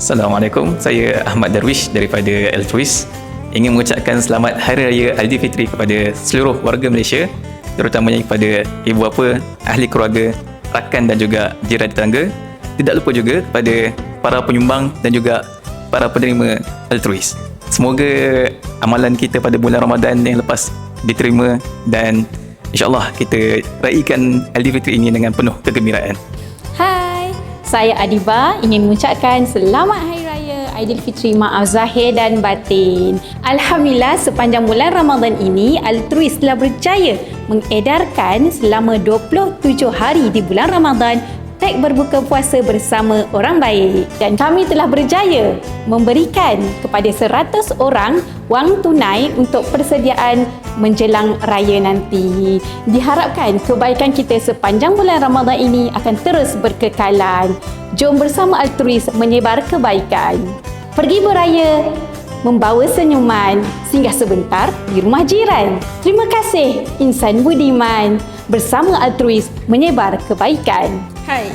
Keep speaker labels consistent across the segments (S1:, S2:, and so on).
S1: Assalamualaikum, saya Ahmad Darwish daripada Altruist. Ingin mengucapkan selamat Hari Raya Aidilfitri kepada seluruh warga Malaysia, terutamanya kepada ibu bapa, ahli keluarga, rakan dan juga jiran tetangga. Tidak lupa juga kepada para penyumbang dan juga para penerima Altruist. Semoga amalan kita pada bulan Ramadan yang lepas diterima dan insya-Allah kita raikan Aidilfitri ini dengan penuh kegembiraan.
S2: Hai, saya Adiba ingin mengucapkan selamat Hari Raya Aidilfitri maaf zahir dan batin. Alhamdulillah sepanjang bulan Ramadan ini Altruist telah berjaya mengedarkan selama 27 hari di bulan Ramadan tag berbuka puasa bersama orang baik, dan kami telah berjaya memberikan kepada 100 orang wang tunai untuk persediaan menjelang raya nanti. Diharapkan kebaikan kita sepanjang bulan Ramadan ini akan terus berkekalan. Jom bersama Altruist menyebar kebaikan. Pergi beraya membawa senyuman, singgah sebentar di rumah jiran. Terima kasih insan budiman. Bersama Altruist menyebar kebaikan.
S3: Hai,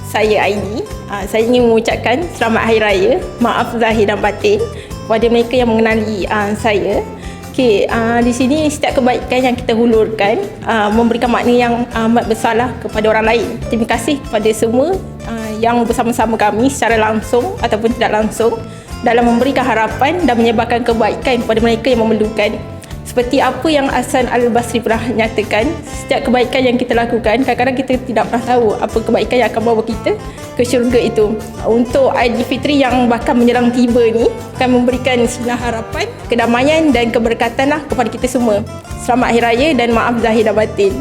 S3: saya Aini. Saya ingin mengucapkan selamat Hari Raya, maaf zahir dan batin kepada mereka yang mengenali saya. Di sini setiap kebaikan yang kita hulurkan memberikan makna yang amat besarlah kepada orang lain. Terima kasih kepada semua yang bersama-sama kami secara langsung ataupun tidak langsung dalam memberikan harapan dan menyebarkan kebaikan kepada mereka yang memerlukan. Seperti apa yang Hasan Al-Basri pernah nyatakan, setiap kebaikan yang kita lakukan, kadang-kadang kita tidak pernah tahu apa kebaikan yang akan bawa kita ke syurga itu. Untuk Aidilfitri yang bakal menyerang tiba ni, akan memberikan sinar harapan, kedamaian dan keberkatan lah kepada kita semua. Selamat Hari Raya dan maaf zahir dan batin.